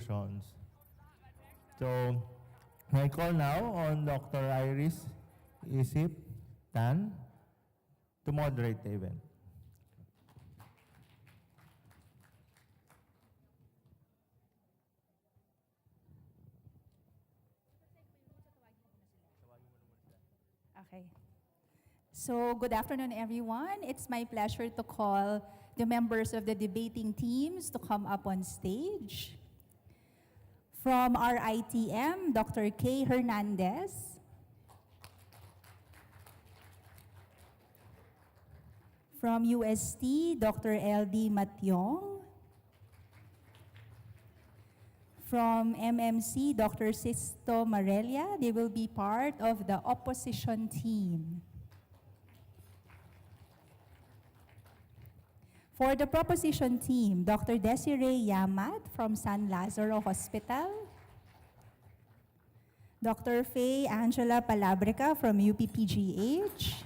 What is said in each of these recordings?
questions. So, I call now on Dr. Iris Isip Tan to moderate the event. Okay. So, good afternoon, everyone. It's my pleasure to call the members of the debating teams to come up on stage. From RITM, Dr. K. Hernandez. From UST, Dr. LD Matyong. From MMC, Dr. Sisto Marelia. They will be part of the opposition team. For the proposition team, Dr. Desiree Yamat from San Lazaro Hospital. Dr. Faye Angela Palabrica from UPPGH.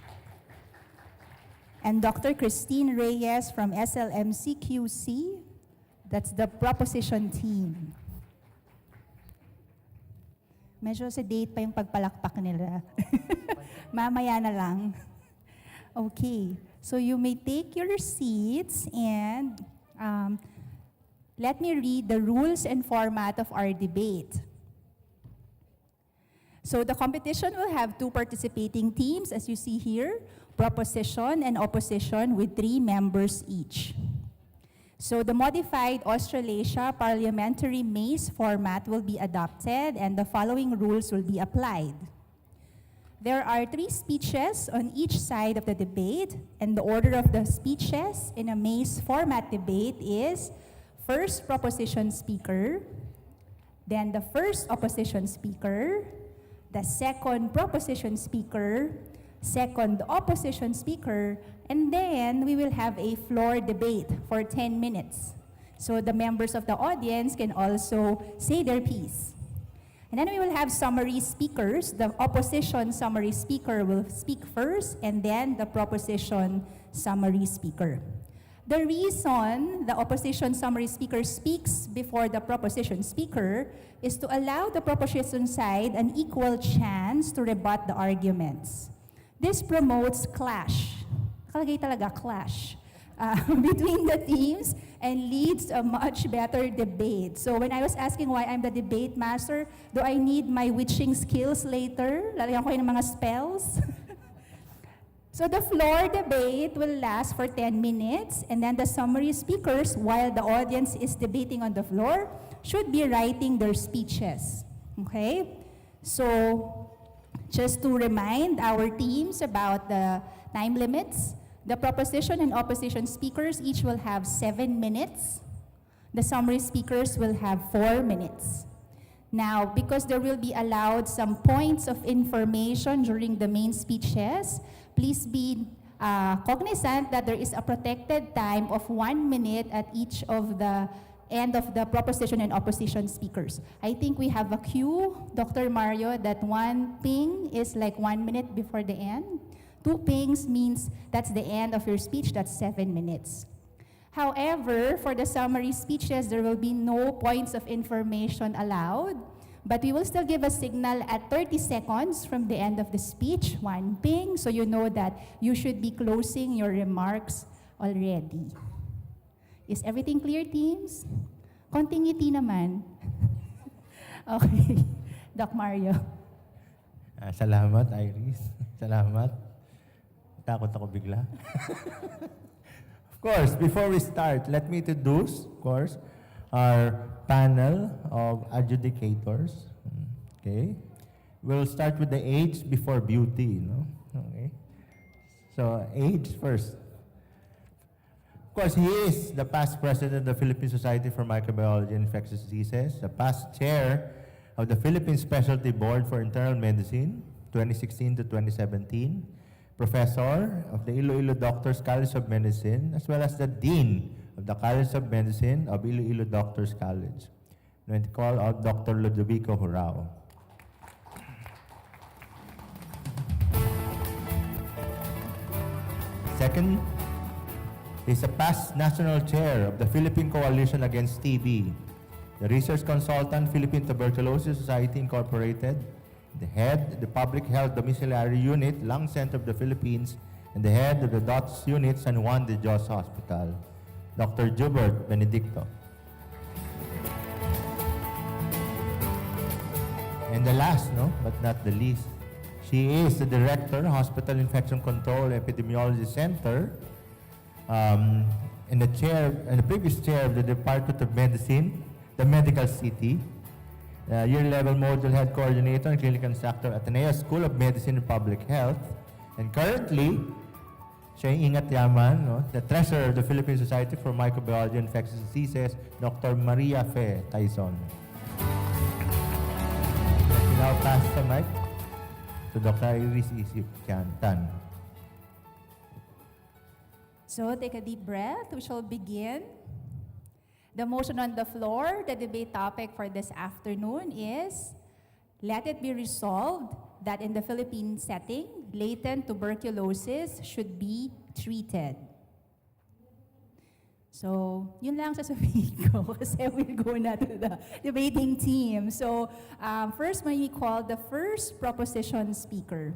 And Dr. Christine Reyes from SLMC-QC. That's the proposition team. Medyo sa date pa yung pagpalakpak nila. Mamaya na lang. Okay. So you may take your seats and let me read the rules and format of our debate. So the competition will have two participating teams, as you see here, proposition and opposition with 3 members each. So the modified Australasia parliamentary maze format will be adopted and the following rules will be applied. There are 3 speeches on each side of the debate, and the order of the speeches in a maze format debate is first proposition speaker, then the first opposition speaker, the second proposition speaker, second opposition speaker, and then we will have a floor debate for 10 minutes. So the members of the audience can also say their piece. And then we will have summary speakers. The opposition summary speaker will speak first, and then the proposition summary speaker. The reason the opposition summary speaker speaks before the proposition speaker is to allow the proposition side an equal chance to rebut the arguments. This promotes clash. Kalagay talaga, clash. Between the teams and leads to a much better debate. So when I was asking why I'm the debate master, do I need my witching skills later? Lalagyan ko yung mga spells? So the floor debate will last for 10 minutes, and then the summary speakers, while the audience is debating on the floor, should be writing their speeches. Okay? So just to remind our teams about the time limits, the proposition and opposition speakers each will have 7 minutes. The summary speakers will have 4 minutes. Now, because there will be allowed some points of information during the main speeches, please be cognizant that there is a protected time of 1 minute at each of the end of the proposition and opposition speakers. I think we have a cue, Dr. Mario, that 1 ping is like 1 minute before the end. 2 pings means that's the end of your speech, that's 7 minutes. However, for the summary speeches, there will be no points of information allowed, but we will still give a signal at 30 seconds from the end of the speech, 1 ping, so you know that you should be closing your remarks already. Is everything clear, teams? Konting ngiti naman. Okay. Doc Mario. Salamat, Iris. Salamat. Takot ako bigla. Of course, before we start, let me introduce, of course, our panel of adjudicators. Okay? We'll start with the age before beauty, no? Okay? So, age first. Of course, he is the past president of the Philippine Society for Microbiology and Infectious Diseases, the past chair of the Philippine Specialty Board for Internal Medicine, 2016 to 2017, professor of the Iloilo Doctors College of Medicine, as well as the dean of the College of Medicine of Iloilo Doctors College. I'm going to call out Dr. Ludovico Hurao. Second, he's a past national chair of the Philippine Coalition Against TB, the research consultant, Philippine Tuberculosis Society Incorporated, the head, the Public Health Domiciliary Unit, Lung Center of the Philippines, and the head of the DOTS Unit, San Juan de Dios Hospital, Dr. Jubert Benedicto. And the last, but not the least, she is the Director, Hospital Infection Control Epidemiology Center, and the previous chair of the Department of Medicine, the Medical City, year-level module head coordinator and clinical instructor at Ateneo School of Medicine and Public Health, and currently, siya yung ingat yaman, the treasurer of the Philippine Society for Microbiology and Infectious Diseases, Dr. Maria Fe Taizon. Now pass the mic to Dr. Iris Isip Tan. So take a deep breath. We shall begin. The motion on the floor, the debate topic for this afternoon is, let it be resolved that in the Philippine setting, latent tuberculosis should be treated. So, yun lang sasabihin ko kasi we'll go na to the debating team. So, first may we call the first proposition speaker.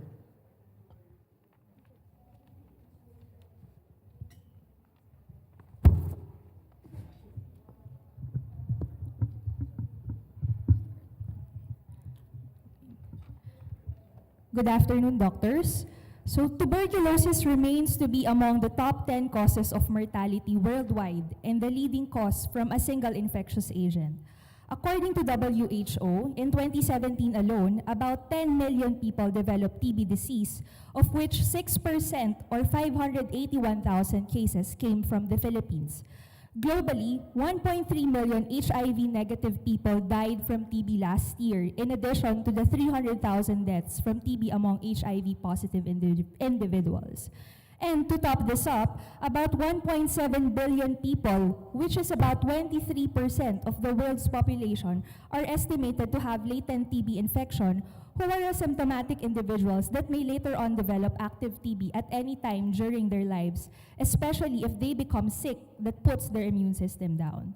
Good afternoon, doctors. So, tuberculosis remains to be among the top 10 causes of mortality worldwide and the leading cause from a single infectious agent. According to WHO, in 2017 alone, about 10 million people developed TB disease, of which 6% or 581,000 cases came from the Philippines. Globally, 1.3 million HIV-negative people died from TB last year, in addition to the 300,000 deaths from TB among HIV-positive individuals. And to top this up, about 1.7 billion people, which is about 23% of the world's population, are estimated to have latent TB infection, who are asymptomatic individuals that may later on develop active TB at any time during their lives, especially if they become sick that puts their immune system down.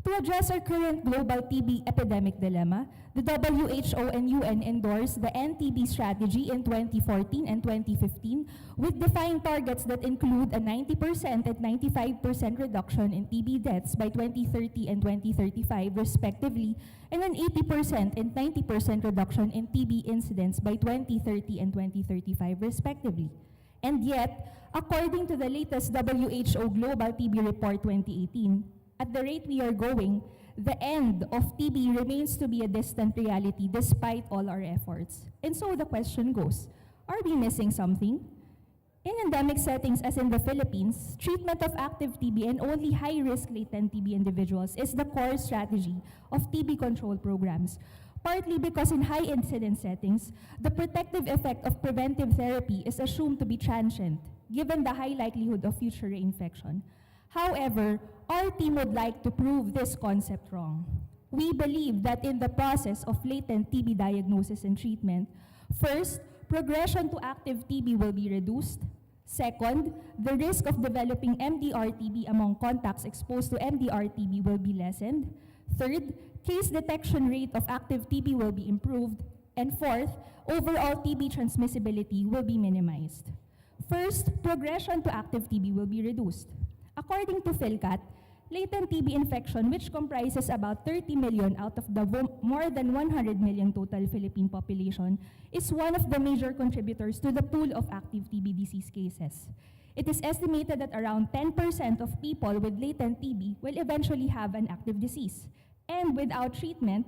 To address our current global TB epidemic dilemma, the WHO and UN endorsed the NTB strategy in 2014 and 2015 with defined targets that include a 90% and 95% reduction in TB deaths by 2030 and 2035 respectively, and an 80% and 90% reduction in TB incidents by 2030 and 2035 respectively. And yet, according to the latest WHO Global TB Report 2018, at the rate we are going, the end of TB remains to be a distant reality despite all our efforts. And so the question goes, are we missing something? In endemic settings as in the Philippines, treatment of active TB and only high-risk latent TB individuals is the core strategy of TB control programs, partly because in high-incidence settings, the protective effect of preventive therapy is assumed to be transient, given the high likelihood of future reinfection. However, our team would like to prove this concept wrong. We believe that in the process of latent TB diagnosis and treatment, first, progression to active TB will be reduced. Second, the risk of developing MDR-TB among contacts exposed to MDR-TB will be lessened. Third, case detection rate of active TB will be improved. And fourth, overall TB transmissibility will be minimized. First, progression to active TB will be reduced. According to PhilCat, latent TB infection, which comprises about 30 million out of the more than 100 million total Philippine population, is one of the major contributors to the pool of active TB disease cases. It is estimated that around 10% of people with latent TB will eventually have an active disease. And without treatment,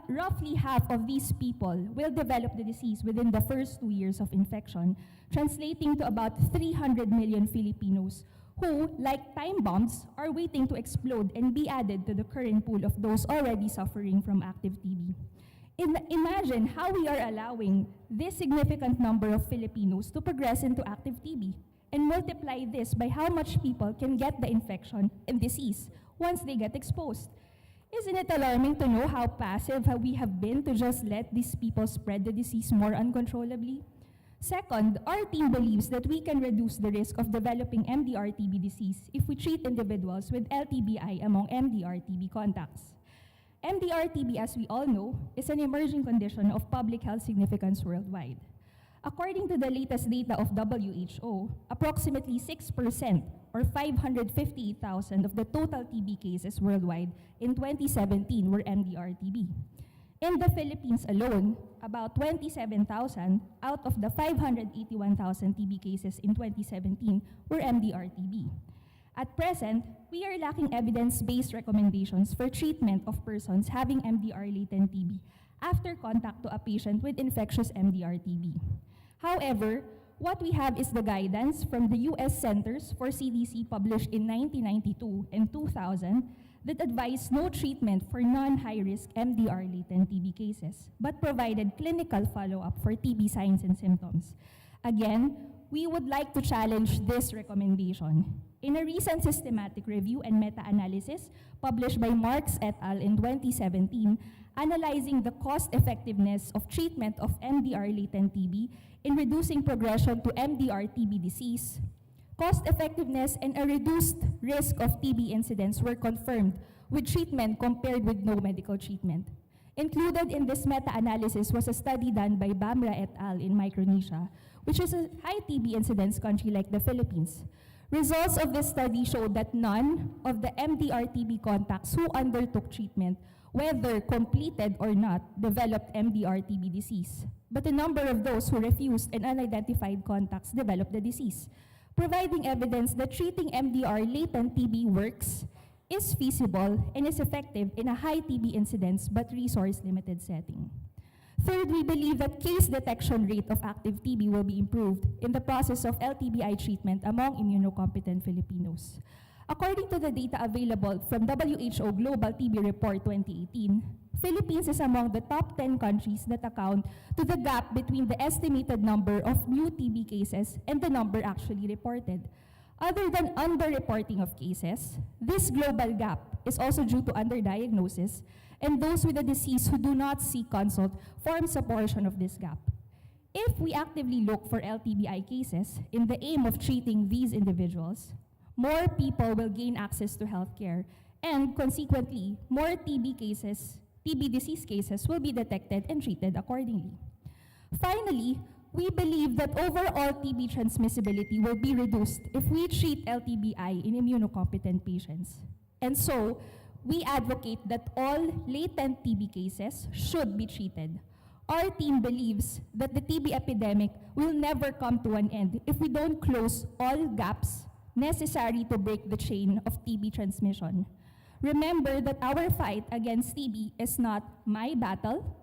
roughly half of these people will develop the disease within the first 2 years of infection, translating to about 300 million Filipinos who, like time bombs, are waiting to explode and be added to the current pool of those already suffering from active TB. Imagine how we are allowing this significant number of Filipinos to progress into active TB, and multiply this by how much people can get the infection and disease once they get exposed. Isn't it alarming to know how passive we have been to just let these people spread the disease more uncontrollably? Second, our team believes that we can reduce the risk of developing MDR-TB disease if we treat individuals with LTBI among MDR-TB contacts. MDR-TB, as we all know, is an emerging condition of public health significance worldwide. According to the latest data of WHO, approximately 6% or 558,000 of the total TB cases worldwide in 2017 were MDR-TB. In the Philippines alone, about 27,000 out of the 581,000 TB cases in 2017 were MDR-TB. At present, we are lacking evidence-based recommendations for treatment of persons having MDR-latent TB after contact to a patient with infectious MDR-TB. However, what we have is the guidance from the US Centers for CDC published in 1992 and 2000 that advised no treatment for non-high-risk MDR-latent TB cases, but provided clinical follow-up for TB signs and symptoms. Again, we would like to challenge this recommendation. In a recent systematic review and meta-analysis published by Marks et al. In 2017, analyzing the cost-effectiveness of treatment of MDR-latent TB in reducing progression to MDR-TB disease, cost-effectiveness and a reduced risk of TB incidence were confirmed with treatment compared with no medical treatment. Included in this meta-analysis was a study done by Bamra et al. In Micronesia, which is a high TB incidence country like the Philippines. Results of this study showed that none of the MDR-TB contacts who undertook treatment, whether completed or not, developed MDR-TB disease. But a number of those who refused and unidentified contacts developed the disease, providing evidence that treating MDR-latent TB works, is feasible, and is effective in a high TB incidence but resource-limited setting. Third, we believe that case detection rate of active TB will be improved in the process of LTBI treatment among immunocompetent Filipinos. According to the data available from WHO Global TB Report 2018, Philippines is among the top 10 countries that account to the gap between the estimated number of new TB cases and the number actually reported. Other than underreporting of cases, this global gap is also due to underdiagnosis, and those with the disease who do not seek consult forms a portion of this gap. If we actively look for LTBI cases in the aim of treating these individuals, more people will gain access to healthcare, and consequently, more TB disease cases will be detected and treated accordingly. Finally, we believe that overall TB transmissibility will be reduced if we treat LTBI in immunocompetent patients. And so, we advocate that all latent TB cases should be treated. Our team believes that the TB epidemic will never come to an end if we don't close all gaps necessary to break the chain of TB transmission. Remember that our fight against TB is not my battle,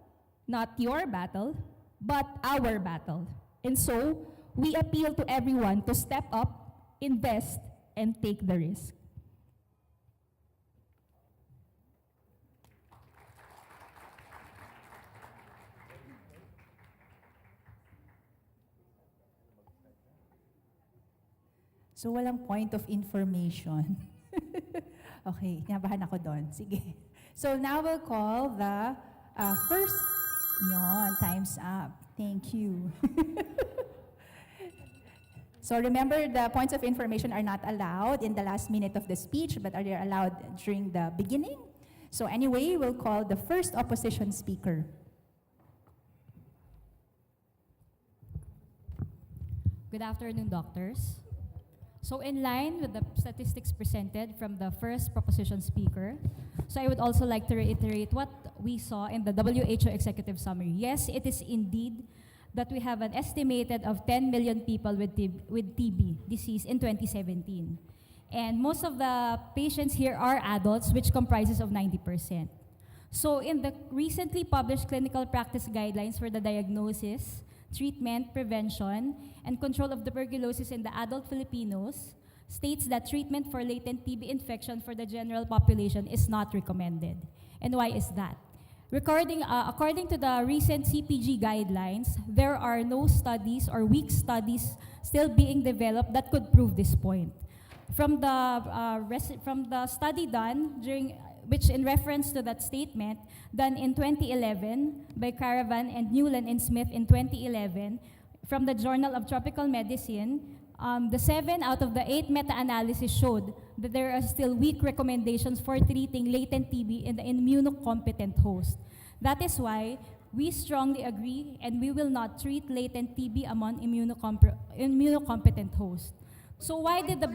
not your battle, but our battle. And so, we appeal to everyone to step up, invest, and take the risk. So walang point of information. Okay, nabahan ako doon. Sige. So now we'll call the first. Yon, time's up. Thank you. So remember, the points of information are not allowed in the last minute of the speech, but are they allowed during the beginning? So anyway, we'll call the first opposition speaker. Good afternoon, doctors. So in line with the statistics presented from the first proposition speaker, so I would also like to reiterate what we saw in the WHO executive summary. Yes, it is indeed that we have an estimated of 10 million people with TB disease in 2017. And most of the patients here are adults, which comprises of 90%. So in the recently published clinical practice guidelines for the diagnosis, treatment, prevention, and control of tuberculosis in the adult Filipinos states that treatment for latent TB infection for the general population is not recommended. And why is that? According to the recent CPG guidelines, there are no studies or weak studies still being developed that could prove this point. From the study done which in reference to that statement, done in 2011 by Caravan and Newland and Smith in 2011, from the Journal of Tropical Medicine, the 7 out of the 8 meta-analysis showed that there are still weak recommendations for treating latent TB in the immunocompetent host. That is why we strongly agree and we will not treat latent TB among immunocompetent hosts. So why did the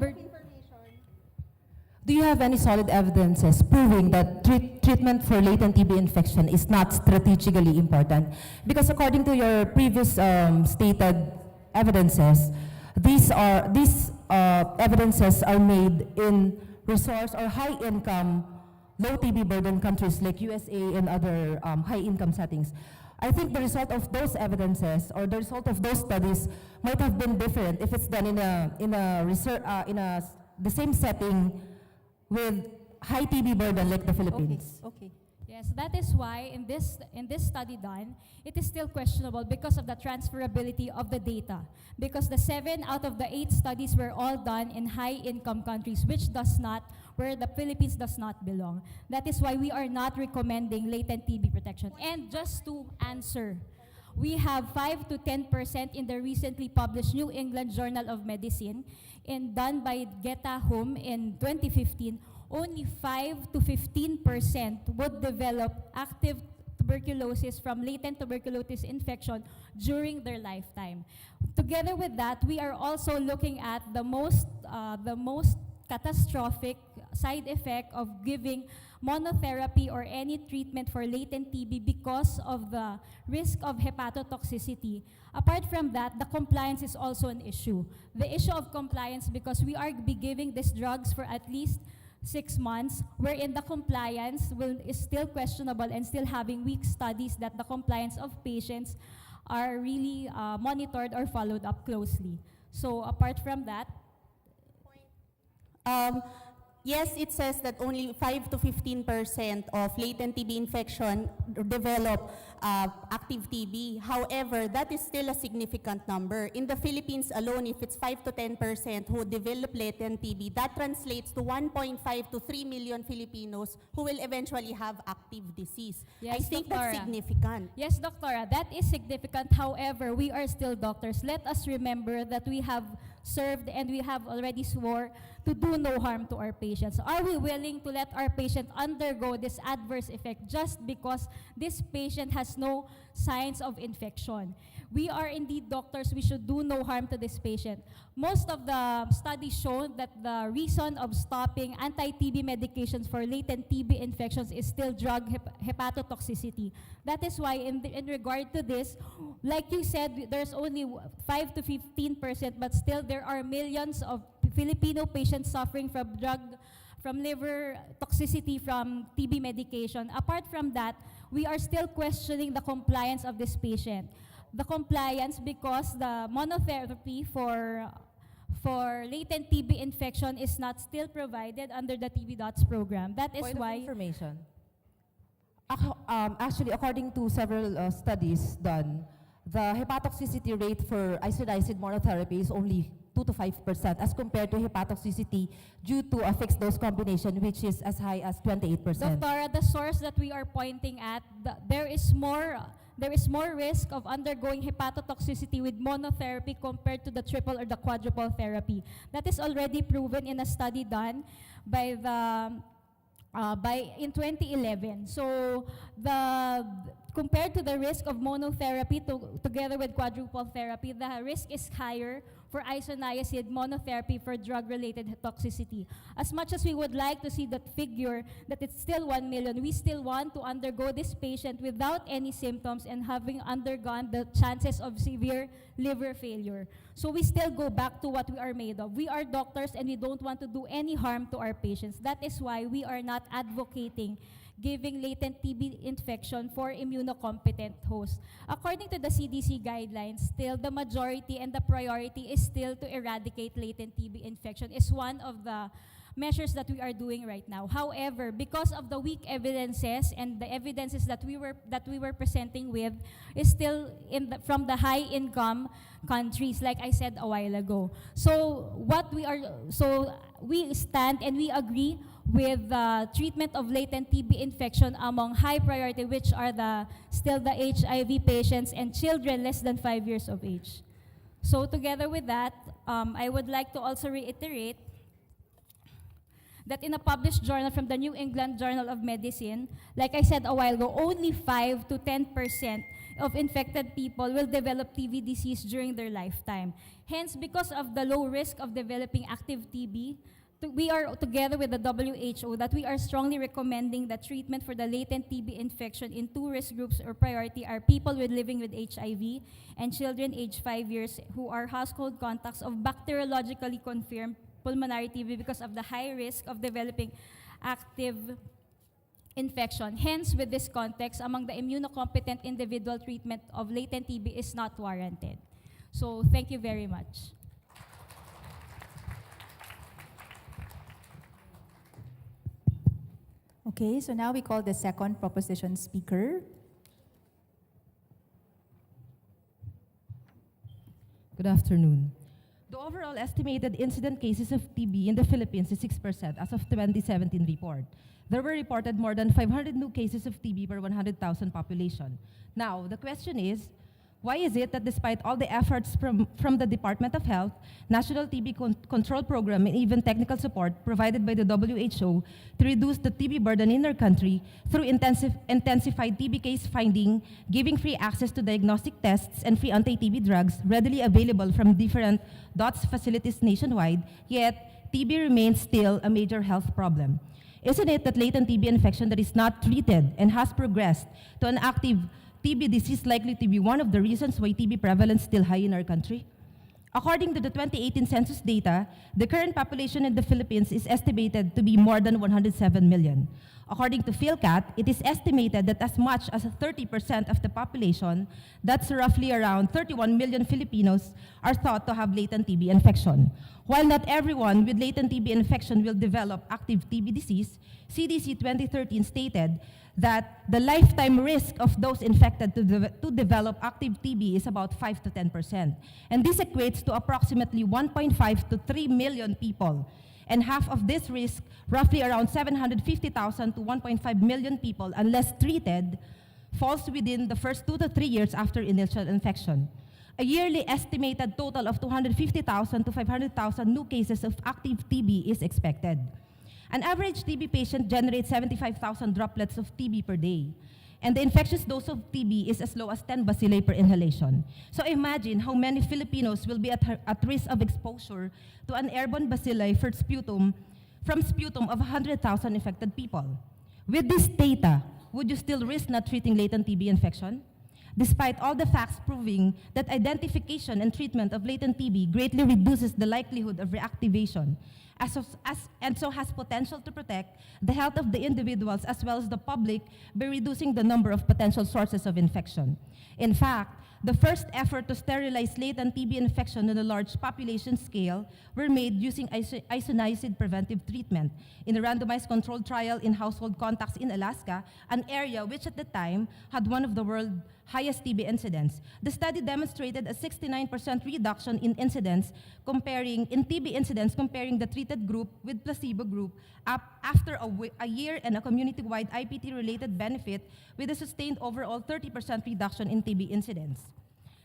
Do you have any solid evidences proving that treatment for latent TB infection is not strategically important? Because according to your previous stated evidences, these evidences are made in resource or high-income, low TB burden countries like USA and other high-income settings. I think the result of those evidences or the result of those studies might have been different if it's done the same setting with high TB burden like the Philippines. Okay. Yes, that is why in this study done, it is still questionable because of the transferability of the data. Because the 7 out of the 8 studies were all done in high-income countries, where the Philippines does not belong. That is why we are not recommending latent TB protection. And just to answer, we have 5 to 10% in the recently published New England Journal of Medicine, and done by Geta Home in 2015. Only 5 to 15% would develop active tuberculosis from latent tuberculosis infection during their lifetime. Together with that, we are also looking at the most catastrophic side effect of giving monotherapy or any treatment for latent TB because of the risk of hepatotoxicity. Apart from that, the compliance is also an issue. The issue of compliance, because we are be giving these drugs for at least 6 months, wherein the compliance is still questionable and still having weak studies that the compliance of patients are really monitored or followed up closely. So apart from that, Yes, it says that only 5 to 15% of latent TB infection develop active TB. However, that is still a significant number. In the Philippines alone, if it's 5 to 10% who develop latent TB, that translates to 1.5 to 3 million Filipinos who will eventually have active disease. Yes, I think Dr. that's significant. yes, Doctora, that is significant. However, we are still doctors. Let us remember that we have served and we have already swore to do no harm to our patients. Are we willing to let our patient undergo this adverse effect just because this patient has no signs of infection? We are indeed doctors. We should do no harm to this patient. Most of the studies show that the reason of stopping anti-TB medications for latent TB infections is still drug hepatotoxicity. That is why in regard to this, like you said, there's only 5 to 15%, but still there are millions of Filipino patients suffering from liver toxicity from TB medication. Apart from that, we are still questioning the compliance of this patient. The compliance because the monotherapy for latent TB infection is not still provided under the TB DOTS program. That is Point of why information. Actually, according to several studies done, the hepatotoxicity rate for isoniazid monotherapy is only 2 to 5% as compared to hepatotoxicity due to a fixed dose combination, which is as high as 28%. Doctora, the source that we are pointing at, there is more risk of undergoing hepatotoxicity with monotherapy compared to the triple or the quadruple therapy. That is already proven in a study done by in 2011. So compared to the risk of monotherapy together with quadruple therapy, the risk is higher for isoniazid monotherapy for drug-related toxicity. As much as we would like to see that figure, that it's still 1 million, we still want to undergo this patient without any symptoms and having undergone the chances of severe liver failure. So we still go back to what we are made of. We are doctors and we don't want to do any harm to our patients. That is why we are not advocating giving latent TB infection for immunocompetent hosts. According to the CDC guidelines, still the majority and the priority is still to eradicate latent TB infection is one of the measures that we are doing right now. However, because of the weak evidences and the evidences that we were presenting with is still from the high income countries, like I said a while ago. So we stand and we agree with the treatment of latent TB infection among high priority, which are still the HIV patients and children less than 5 years of age. So together with that, I would like to also reiterate that in a published journal from the New England Journal of Medicine, like I said a while ago, only 5 to 10% of infected people will develop TB disease during their lifetime. Hence, because of the low risk of developing active TB, we are together with the WHO that we are strongly recommending that treatment for the latent TB infection in 2 risk groups or priority are people living with HIV and children aged 5 years who are household contacts of bacteriologically confirmed pulmonary TB because of the high risk of developing active infection. Hence, with this context, among the immunocompetent individual, treatment of latent TB is not warranted. So, thank you very much. Okay, so now we call the second proposition speaker. Good afternoon. The overall estimated incident cases of TB in the Philippines is 6% as of 2017 report. There were reported more than 500 new cases of TB per 100,000 population. Now, the question is, why is it that despite all the efforts from the Department of Health, National TB Control Program, and even technical support provided by the WHO to reduce the TB burden in our country through intensified TB case finding, giving free access to diagnostic tests and free anti-TB drugs readily available from different DOTS facilities nationwide, yet TB remains still a major health problem? Isn't it that latent TB infection that is not treated and has progressed to an active TB disease likely to be one of the reasons why TB prevalence is still high in our country? According to the 2018 census data, the current population in the Philippines is estimated to be more than 107 million. According to PhilCat, it is estimated that as much as 30% of the population, that's roughly around 31 million Filipinos, are thought to have latent TB infection. While not everyone with latent TB infection will develop active TB disease, CDC 2013 stated that the lifetime risk of those infected to develop active TB is about 5 to 10%. And this equates to approximately 1.5 to 3 million people. And half of this risk, roughly around 750,000 to 1.5 million people, unless treated, falls within the first 2 to 3 years after initial infection. A yearly estimated total of 250,000 to 500,000 new cases of active TB is expected. An average TB patient generates 75,000 droplets of TB per day. And the infectious dose of TB is as low as 10 bacilli per inhalation. So imagine how many Filipinos will be at risk of exposure to an airborne bacilli from sputum of 100,000 infected people. With this data, would you still risk not treating latent TB infection? Despite all the facts proving that identification and treatment of latent TB greatly reduces the likelihood of reactivation, and so has potential to protect the health of the individuals as well as the public by reducing the number of potential sources of infection. In fact, the first effort to sterilize latent TB infection on a large population scale were made using isoniazid preventive treatment in a randomized controlled trial in household contacts in Alaska, an area which at the time had one of the world's highest TB incidence. The study demonstrated a 69% reduction in TB incidence comparing the treated group with placebo group after a year and a community-wide IPT-related benefit with a sustained overall 30% reduction in TB incidence.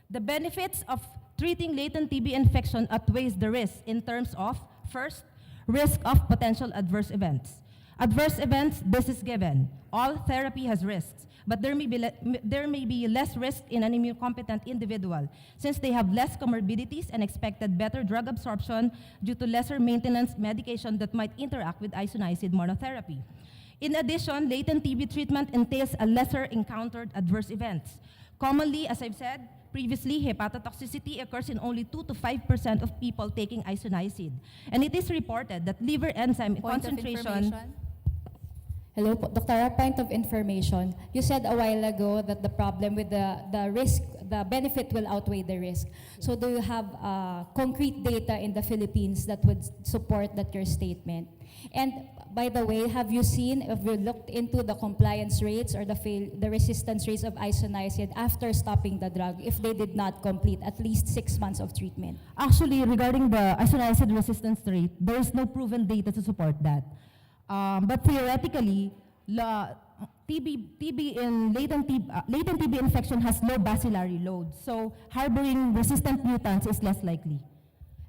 The benefits of treating latent TB infection outweighs the risk in terms of, first, risk of potential adverse events. Adverse events, this is given. All therapy has risks, but there may be less risk in an immunocompetent individual since they have less comorbidities and expected better drug absorption due to lesser maintenance medication that might interact with isoniazid monotherapy. In addition, latent TB treatment entails a lesser encountered adverse events. Commonly, as I've said previously, hepatotoxicity occurs in only 2 to 5% of people taking isoniazid. And it is reported that liver enzyme concentration. Hello, Dr. Point of information. You said a while ago that the problem with the risk, the benefit will outweigh the risk. So do you have concrete data in the Philippines that would support that your statement? And by the way, have you looked into the compliance rates or the resistance rates of isoniazid after stopping the drug if they did not complete at least 6 months of treatment? Actually, regarding the isoniazid resistance rate, there is no proven data to support that. But theoretically, latent TB infection has low bacillary load, so harboring resistant mutants is less likely.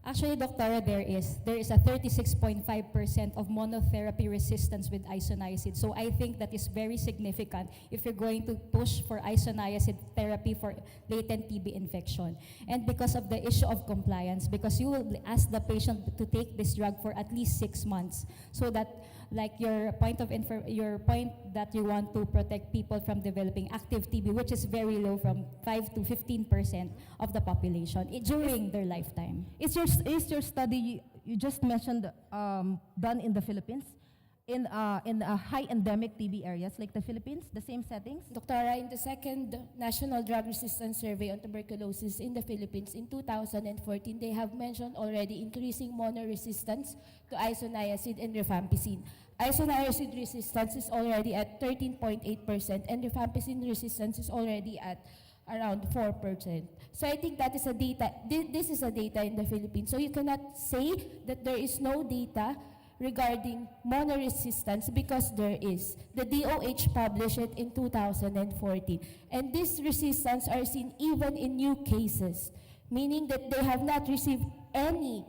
Actually, Doctora, there is a 36.5% of monotherapy resistance with isoniazid. So I think that is very significant if you're going to push for isoniazid therapy for latent TB infection. And because of the issue of compliance, because you will ask the patient to take this drug for at least 6 months, so that like your point that you want to protect people from developing active TB, which is very low, from 5 to 15% of the population during their lifetime. Is your study you just mentioned done in the Philippines, in high endemic TB areas like the Philippines, the same settings? Doctora, in the second National Drug Resistance Survey on Tuberculosis in the Philippines in 2014, they have mentioned already increasing monoresistance to isoniazid and rifampicin. Isoniazid resistance is already at 13.8% and rifampicin resistance is already at around 4%. So I think that is a data, this is a data in the Philippines. So you cannot say that there is no data regarding monoresistance, because there is. The DOH published it in 2014. And these resistance are seen even in new cases, meaning that they have not received any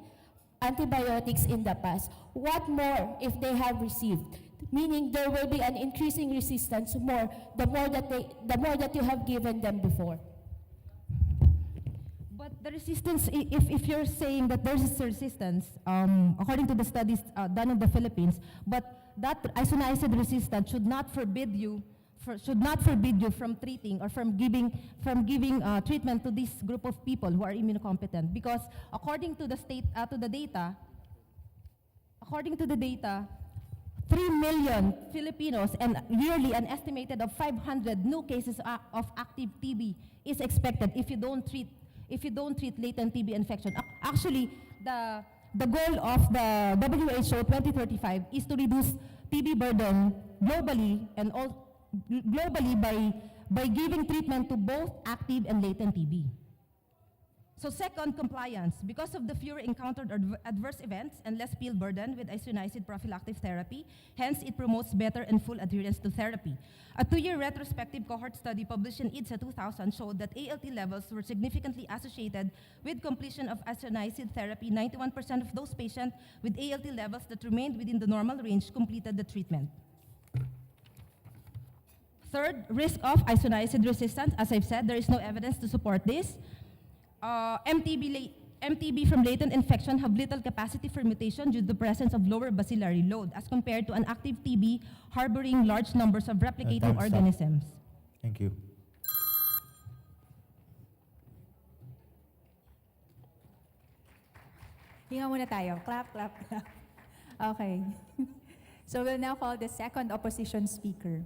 antibiotics in the past. What more if they have received? Meaning there will be an increasing resistance more, the more that you have given them before. But the resistance, if you're saying that there's a resistance, according to the studies done in the Philippines, but that isoniazid resistance should not forbid you from treating or from giving treatment to this group of people who are immunocompetent, because according to the data, 3 million Filipinos and yearly an estimated of 500 new cases of active TB is expected if you don't treat latent TB infection. Actually, the goal of the WHO 2035 is to reduce TB burden globally and globally by giving treatment to both active and latent TB. So second, compliance. Because of the fewer encountered adverse events and less pill burden with isoniazid prophylactic therapy, hence it promotes better and full adherence to therapy. A 2-year retrospective cohort study published in IDSA 2000 showed that ALT levels were significantly associated with completion of isoniazid therapy. 91% of those patients with ALT levels that remained within the normal range completed the treatment. Third, risk of isoniazid resistance. As I've said, there is no evidence to support this. MTB from latent infection have little capacity for mutation due to the presence of lower bacillary load as compared to an active TB harboring large numbers of replicating Time's up. organisms. Thank you. Hinga muna tayo. Clap, clap, clap. Okay. So we'll now call the second opposition speaker.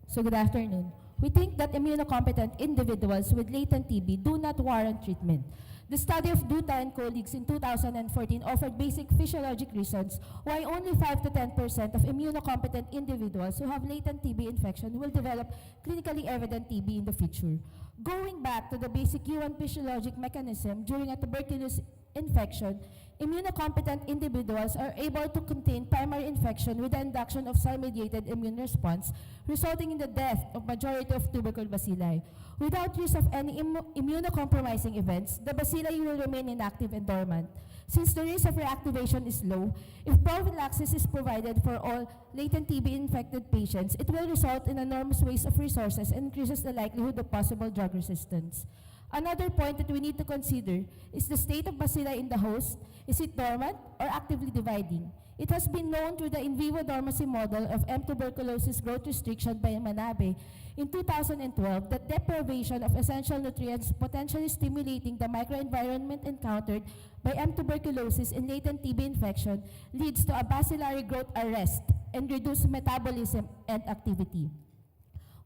So good afternoon. We think that immunocompetent individuals with latent TB do not warrant treatment. The study of Duta and colleagues in 2014 offered basic physiologic reasons why only 5 to 10% of immunocompetent individuals who have latent TB infection will develop clinically evident TB in the future. Going back to the basic human physiologic mechanism during a tuberculosis infection, immunocompetent individuals are able to contain primary infection with the induction of cell-mediated immune response, resulting in the death of majority of tubercle bacilli. Without risk of any immunocompromising events, the bacilli will remain inactive and dormant. Since the risk of reactivation is low, if prophylaxis is provided for all latent TB-infected patients, it will result in enormous waste of resources and increases the likelihood of possible drug resistance. Another point that we need to consider is the state of bacilli in the host. Is it dormant or actively dividing? It has been known through the in vivo dormancy model of M. tuberculosis growth restriction by Manabe in 2012 that deprivation of essential nutrients potentially stimulating the microenvironment encountered by M. tuberculosis in latent TB infection leads to a bacillary growth arrest and reduced metabolism and activity.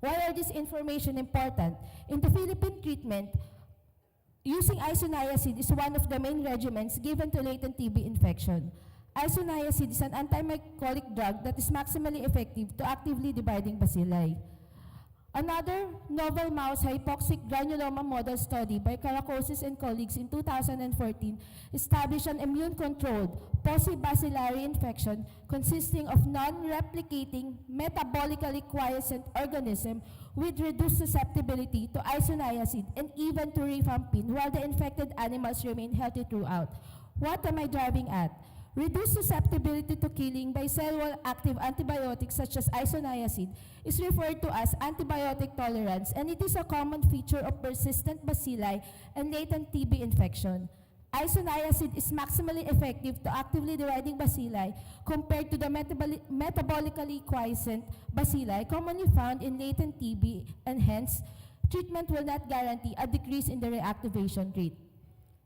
Why are this information important? In the Philippine treatment, using isoniazid is one of the main regimens given to latent TB infection. Isoniazid is an antimycolic drug that is maximally effective to actively dividing bacilli. Another novel mouse hypoxic granuloma model study by Karakosis and colleagues in 2014 established an immune-controlled paucibacillary infection consisting of non-replicating, metabolically quiescent organism with reduced susceptibility to isoniazid and even to rifampin, while the infected animals remain healthy throughout. What am I driving at? Reduced susceptibility to killing by cell wall active antibiotics such as isoniazid is referred to as antibiotic tolerance, and it is a common feature of persistent bacilli and latent TB infection. Isoniazid is maximally effective to actively dividing bacilli compared to the metabolically quiescent bacilli commonly found in latent TB, and hence, treatment will not guarantee a decrease in the reactivation rate.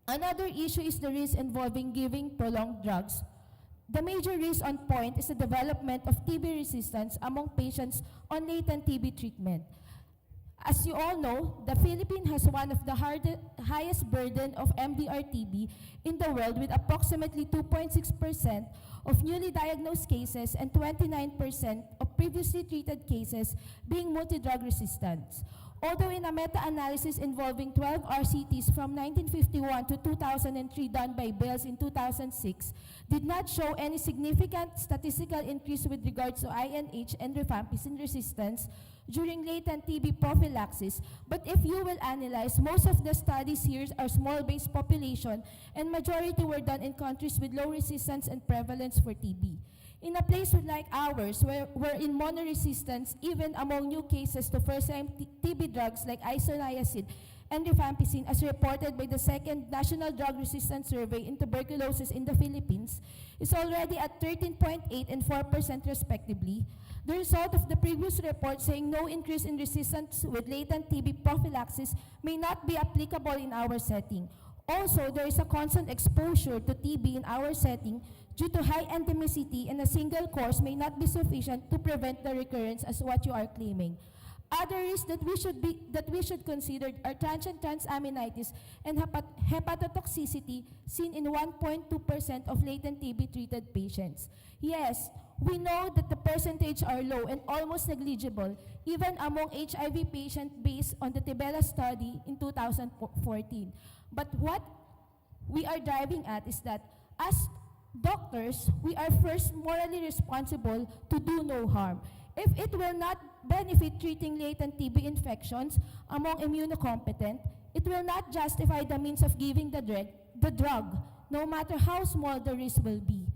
Another issue is the risk involving giving prolonged drugs. The major risk on point is the development of TB resistance among patients on latent TB treatment. As you all know, the Philippines has one of the highest burden of MDR TB in the world, with approximately 2.6% of newly diagnosed cases and 29% of previously treated cases being multi-drug resistant. Although in a meta-analysis involving 12 RCTs from 1951 to 2003 done by Bales in 2006 did not show any significant statistical increase with regards to INH and rifampicin resistance during latent TB prophylaxis, but if you will analyze, most of the studies here are small-based population, and majority were done in countries with low resistance and prevalence for TB. In a place like ours, where in monoresistance, even among new cases to first-time TB drugs like isoniazid and rifampicin, as reported by the second National Drug Resistance Survey in tuberculosis in the Philippines, is already at 13.8% and 4% respectively. The result of the previous report saying no increase in resistance with latent TB prophylaxis may not be applicable in our setting. Also, there is a constant exposure to TB in our setting due to high endemicity, and a single course may not be sufficient to prevent the recurrence as what you are claiming. Other risks that we should consider are transient transaminitis and hepatotoxicity seen in 1.2% of latent TB treated patients. Yes, we know that the percentage are low and almost negligible, even among HIV patients based on the Tibella study in 2014. But what we are driving at is that as doctors, we are first morally responsible to do no harm. If it will not benefit treating latent TB infections among immunocompetent, it will not justify the means of giving the drug, no matter how small the risk will be.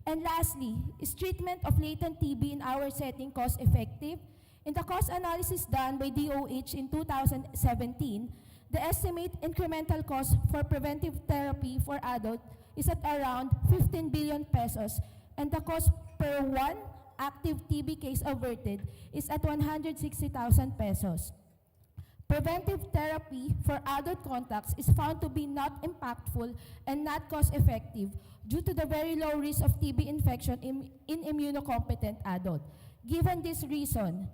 And lastly, is treatment of latent TB in our setting cost-effective? In the cost analysis done by DOH in 2017, the estimated incremental cost for preventive therapy for adults is at around 15 billion pesos, and the cost per one active TB case averted is at 160,000 pesos. Preventive therapy for adult contacts is found to be not impactful and not cost-effective due to the very low risk of TB infection in immunocompetent adults. Given this reason,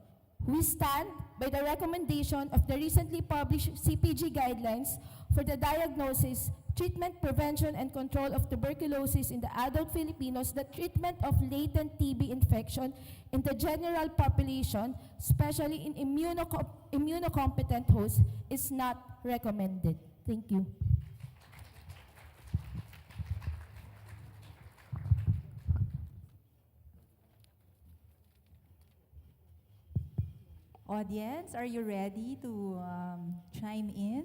we stand by the recommendation of the recently published CPG guidelines for the diagnosis, treatment, prevention, and control of tuberculosis in the adult Filipinos. The treatment of latent TB infection in the general population, especially in immunocompetent hosts, is not recommended. Thank you. Audience, are you ready to chime in?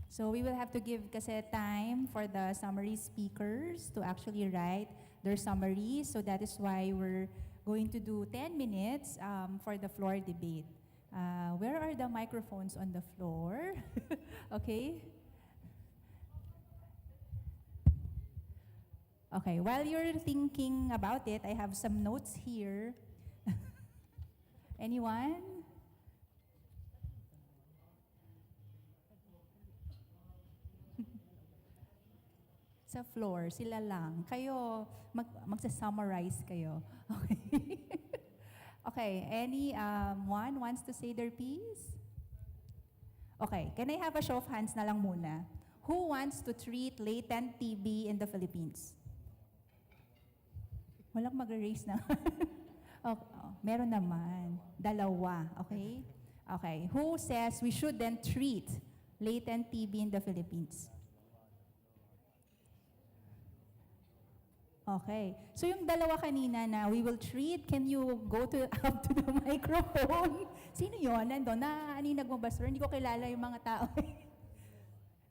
So we will have to give kasi time for the summary speakers to actually write their summary. So that is why we're going to do 10 minutes for the floor debate. Where are the microphones on the floor? Okay. Okay, while you're thinking about it, I have some notes here. Anyone? Sa floor, sila lang. Kayo, magsa-summarize kayo. Okay. Okay, one wants to say their piece? Okay, can I have a show of hands na lang muna? Who wants to treat latent TB in the Philippines? Walang mag-raise na. Okay. Meron naman. Dalawa. Okay? Okay. Who says we shouldn't treat latent TB in the Philippines? Okay. So yung dalawa kanina na we will treat, can you go to up to the microphone? Sino yun? Nandun? Naaninag mo ba, sir? Hindi ko kilala yung mga tao.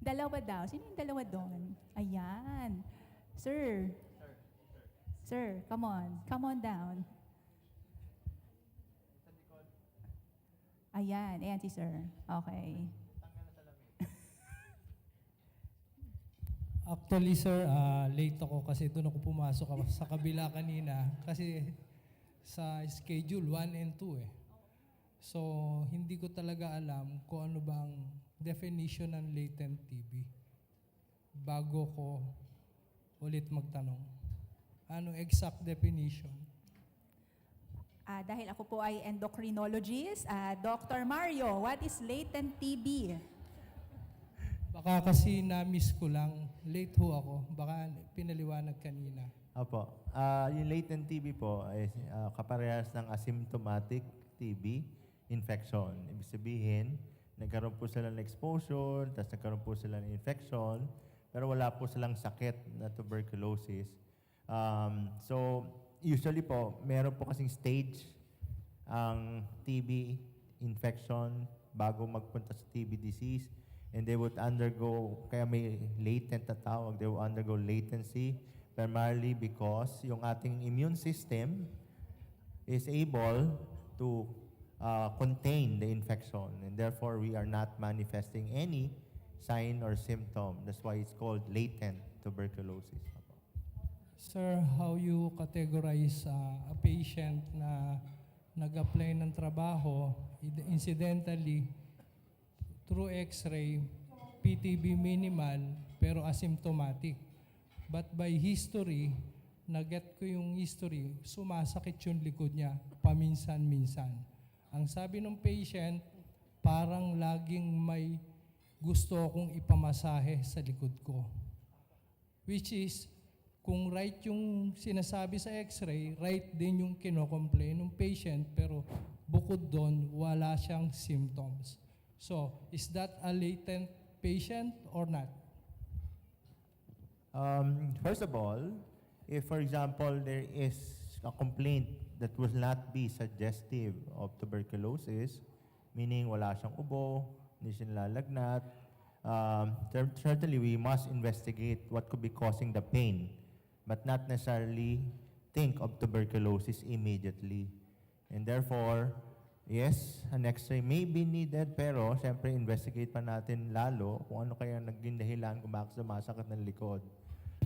Dalawa daw. Sino yung dalawa doon? Ayan. Sir. Sir, come on. Come on down. Ayan. Ayan si sir. Okay. Actually, sir, late ako kasi doon ako pumasok sa kabila kanina kasi sa schedule 1 and 2 eh. So, hindi ko talaga alam kung ano bang definition ng latent TB bago ko ulit magtanong. Ano exact definition? Dahil ako po ay endocrinologist, Dr. Mario, what is latent TB? Baka kasi na-miss ko lang. Late ho ako. Baka pinaliwanag kanina. Opo. Yung latent TB po ay kaparehas ng asymptomatic TB infection. Ibig sabihin, nagkaroon po sila ng exposure, tapos nagkaroon po sila ng infection, pero wala po silang sakit na tuberculosis. So, usually po, meron po kasing stage ang TB infection bago magpunta sa TB disease. And they would undergo, kaya may latent na tawag, they will undergo latency primarily because yung ating immune system is able to contain the infection, and therefore we are not manifesting any sign or symptom. That's why it's called latent tuberculosis. Sir, how you categorize a patient na nag-apply ng trabaho, incidentally, through X-ray, PTB minimal, pero asymptomatic. But by history, na-get ko yung history, sumasakit yung likod niya, paminsan-minsan. Ang sabi ng patient, parang laging may gusto akong ipamasahe sa likod ko. Which is, kung right yung sinasabi sa X-ray, right din yung kinocomplain ng patient, pero bukod doon, wala siyang symptoms. So, is that a latent patient or not? First of all, if for example there is a complaint that will not be suggestive of tuberculosis, meaning wala siyang ubo, hindi siya nalalagnat, certainly we must investigate what could be causing the pain, but not necessarily think of tuberculosis immediately. And therefore, yes, an X-ray may be needed, pero siyempre investigate pa natin lalo kung ano kaya naging dahilan kung bakit sumasakit ng likod.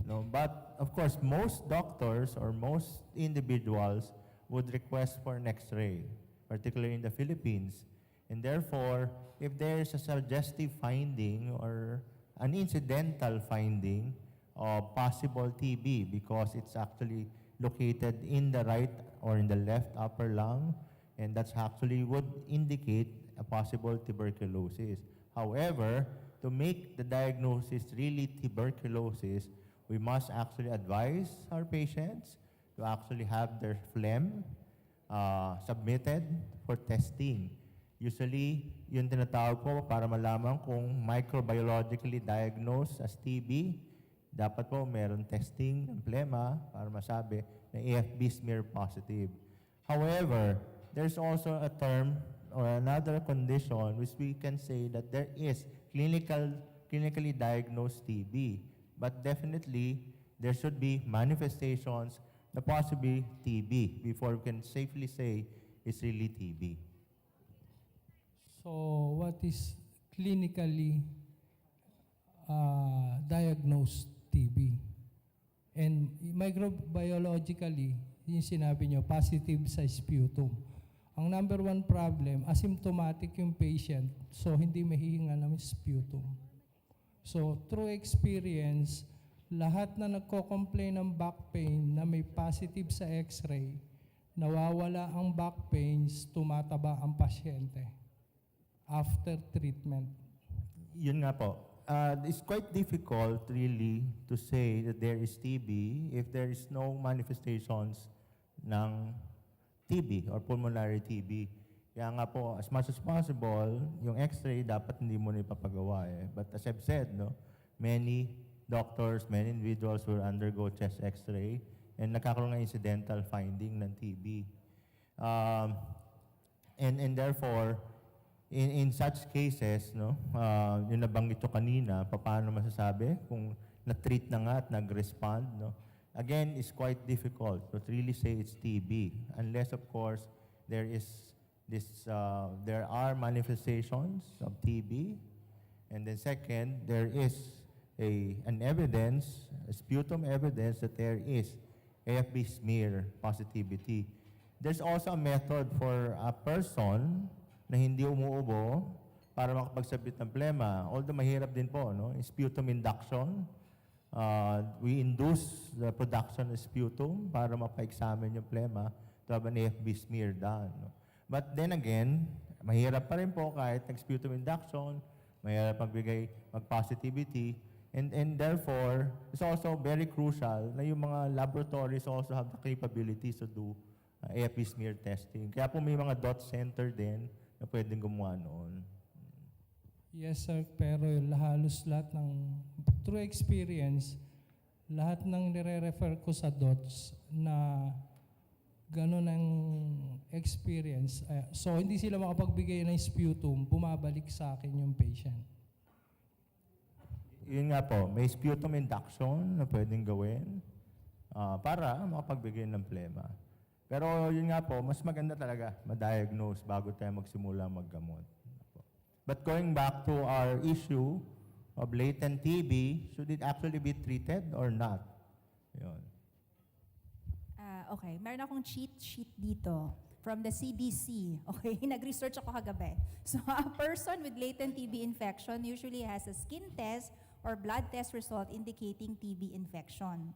No, but of course, most doctors or most individuals would request for an X-ray, particularly in the Philippines. And therefore, if there is a suggestive finding or an incidental finding of possible TB because it's actually located in the right or in the left upper lung, and that's actually would indicate a possible tuberculosis. However, to make the diagnosis really tuberculosis, we must actually advise our patients to actually have their phlegm submitted for testing. Usually, yun tinatawag po para malaman kung microbiologically diagnosed as TB, dapat po meron testing ng phlegma para masabi na AFB smear positive. However, there's also a term or another condition which we can say that there is clinically diagnosed TB. But definitely, there should be manifestations na possibly TB before we can safely say it's really TB. So, what is clinically diagnosed TB? And microbiologically, yung sinabi nyo, positive sa sputum. Ang number one problem, asymptomatic yung patient, so hindi mahihinga ng sputum. So, through experience, lahat na nagko-complain ng back pain na may positive sa X-ray, nawawala ang back pains, tumataba ang pasyente after treatment. Yun nga po. It's quite difficult really to say that there is TB if there is no manifestations ng TB or pulmonary TB. Kaya nga po, as much as possible, yung x-ray dapat hindi mo na ipapagawa eh. But as I've said, no, many doctors, many individuals will undergo chest x-ray and nagkakaroon ng incidental finding ng TB. And therefore, in such cases, no, yung nabanggit ko kanina, paano masasabi kung na-treat na nga at nag-respond, no? Again, it's quite difficult to really say it's TB unless, of course, there are manifestations of TB, and then second, there is an evidence, a sputum evidence that there is AFB smear positivity. There's also a method for a person na hindi umuubo para makapagsabit ng plema. Although mahirap din po, no? Sputum induction. We induce the production of sputum para mapa-examine yung plema to have an AFB smear done. No? But then again, mahirap pa rin po kahit nag-sputum induction, mahirap mag-positivity, and therefore, it's also very crucial na yung mga laboratories also have the capabilities to do AFB smear testing. Kaya po may mga dot center din na pwedeng gumawa noon. Yes, sir, pero halos lahat ng, through experience, lahat ng nire-refer ko sa DOTS na gano'n ang experience. So, hindi sila makapagbigay ng sputum, bumabalik sa akin yung patient. Yun nga po, may sputum induction na pwedeng gawin para makapagbigay ng plema. Pero yun nga po, mas maganda talaga ma-diagnose bago tayo magsimula maggamot. But going back to our issue of latent TB, should it actually be treated or not? Yun. Okay, meron akong cheat sheet dito from the CDC. Okay, nag-research ako kagabi. So, a person with latent TB infection usually has a skin test or blood test result indicating TB infection,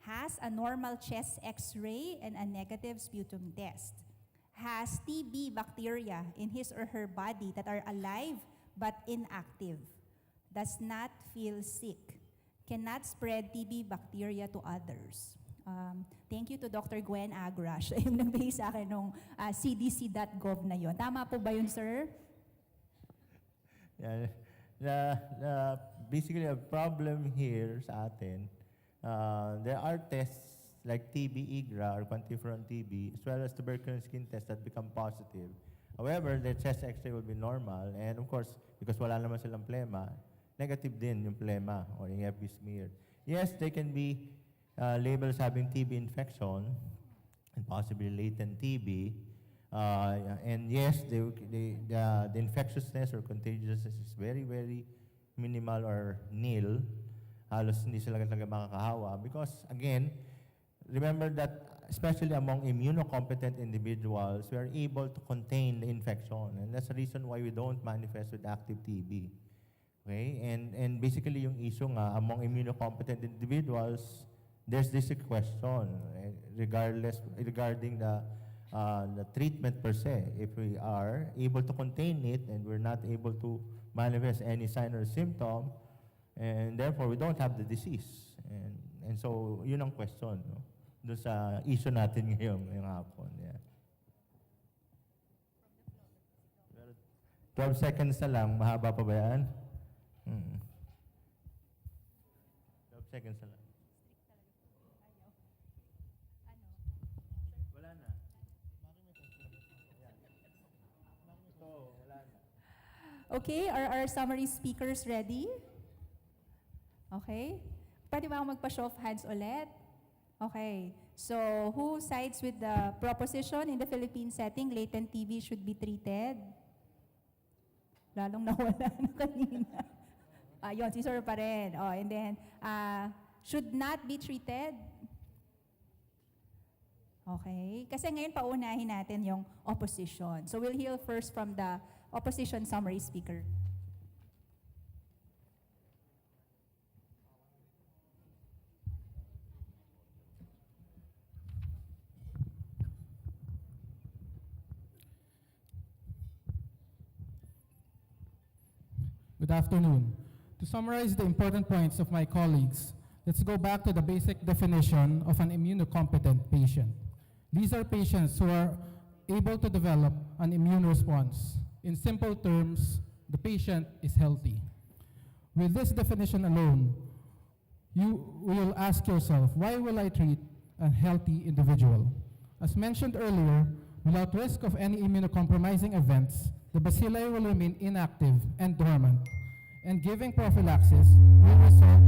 has a normal chest x-ray and a negative sputum test, has TB bacteria in his or her body that are alive but inactive, does not feel sick, cannot spread TB bacteria to others. Thank you to Dr. Gwen Agra. Siya yung nagbigay sa akin ng cdc.gov na yon. Tama po ba yun, sir? Yeah, basically, a problem here sa atin, there are tests like TB IGRA or quantiferon TB, as well as tuberculosis skin test that become positive. However, the chest x-ray will be normal, and of course, because wala naman silang plema, negative din yung plema or yung AFB smear. Yes, they can be labeled as having TB infection and possibly latent TB. And yes, the infectiousness or contagiousness is very, very minimal or nil. Halos hindi sila talaga makakahawa because, again, remember that especially among immunocompetent individuals, we are able to contain the infection. And that's the reason why we don't manifest with active TB. Okay? And basically yung issue nga, among immunocompetent individuals, there's this question regarding the treatment per se. If we are able to contain it and we're not able to manifest any sign or symptom, and therefore we don't have the disease. And so, yun ang question, no? Doon sa issue natin ngayong hapon. Yeah. 12 seconds na lang. Mahaba pa ba yan? 12 seconds na lang. Wala na. Wala na. Okay, are our summary speakers ready? Okay. Pwede ba akong magpa-show of hands ulit? Okay. So, who sides with the proposition in the Philippine setting, latent TB should be treated? Lalong nawala na kanina. Yun, si Sir pa rin. Oh, and then, should not be treated? Okay. Kasi ngayon paunahin natin yung opposition. So, we'll hear first from the opposition summary speaker. Good afternoon. To summarize the important points of my colleagues, let's go back to the basic definition of an immunocompetent patient. These are patients who are able to develop an immune response. In simple terms, the patient is healthy. With this definition alone, you will ask yourself, why will I treat a healthy individual? As mentioned earlier, without risk of any immunocompromising events, the bacilli will remain inactive and dormant, and giving prophylaxis will result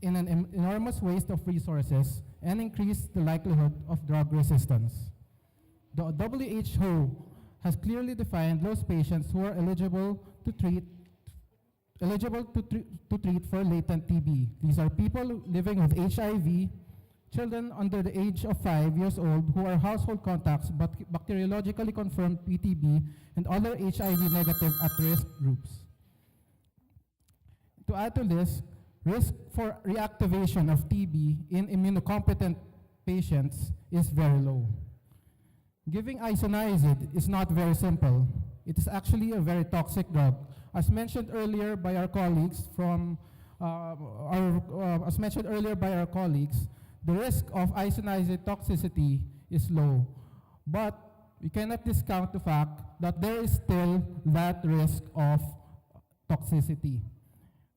in an enormous waste of resources and increase the likelihood of drug resistance. The WHO has clearly defined those patients who are eligible to treat for latent TB. These are people living with HIV, children under the age of 5 years old who are household contacts but bacteriologically confirmed PTB, and other HIV negative at-risk groups. To add to this, risk for reactivation of TB in immunocompetent patients is very low. Giving isoniazid is not very simple. It is actually a very toxic drug. As mentioned earlier by our colleagues, the risk of isoniazid toxicity is low, but we cannot discount the fact that there is still that risk of toxicity.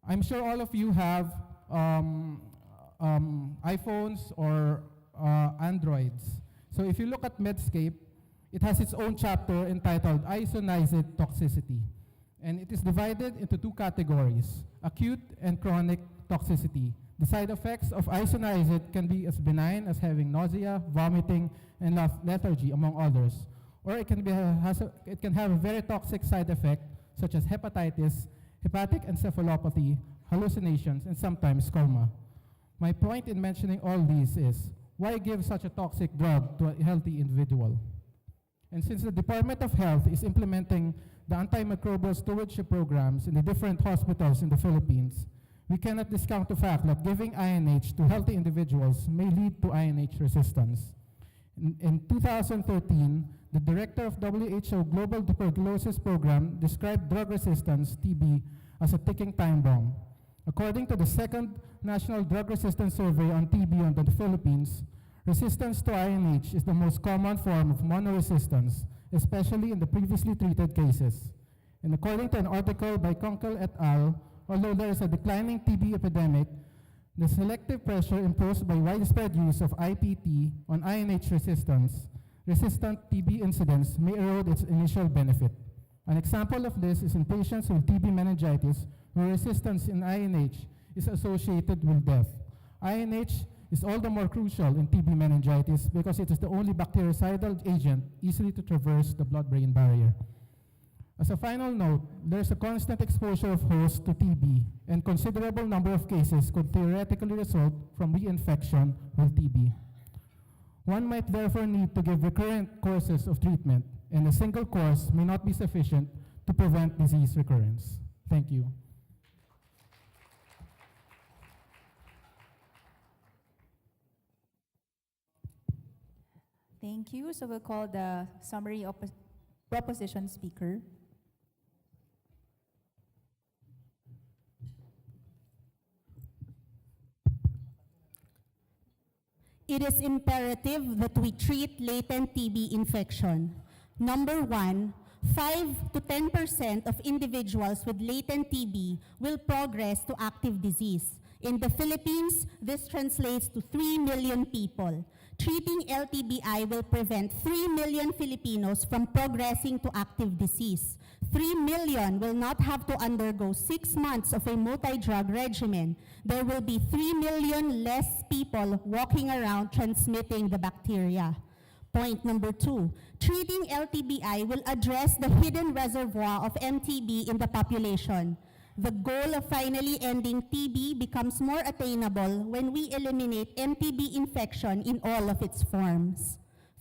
I'm sure all of you have iPhones or Androids. So if you look at Medscape, it has its own chapter entitled Isoniazid Toxicity. And it is divided into two categories, acute and chronic toxicity. The side effects of isoniazid can be as benign as having nausea, vomiting, and lethargy, among others. Or it can have a very toxic side effect, such as hepatitis, hepatic encephalopathy, hallucinations, and sometimes coma. My point in mentioning all these is, why give such a toxic drug to a healthy individual? And since the Department of Health is implementing the antimicrobial stewardship programs in the different hospitals in the Philippines, we cannot discount the fact that giving INH to healthy individuals may lead to INH resistance. In 2013, the director of WHO Global Tuberculosis Program described drug resistance, TB, as a ticking time bomb. According to the second National Drug Resistance Survey on TB on the Philippines, resistance to INH is the most common form of monoresistance, especially in the previously treated cases. And according to an article by Kunkel et al., although there is a declining TB epidemic, the selective pressure imposed by widespread use of IPT on INH resistant TB incidence may erode its initial benefit. An example of this is in patients with TB meningitis, where resistance in INH is associated with death. INH is all the more crucial in TB meningitis because it is the only bactericidal agent easily to traverse the blood-brain barrier. As a final note, there is a constant exposure of hosts to TB, and considerable number of cases could theoretically result from reinfection with TB. One might therefore need to give recurrent courses of treatment, and a single course may not be sufficient to prevent disease recurrence. Thank you. Thank you. So we'll call the summary proposition speaker. It is imperative that we treat latent TB infection. Number one, 5 to 10% of individuals with latent TB will progress to active disease. In the Philippines, this translates to 3 million people. Treating LTBI will prevent 3 million Filipinos from progressing to active disease. 3 million will not have to undergo 6 months of a multi-drug regimen. There will be 3 million less people walking around transmitting the bacteria. Point number 2, treating LTBI will address the hidden reservoir of MTB in the population. The goal of finally ending TB becomes more attainable when we eliminate MTB infection in all of its forms.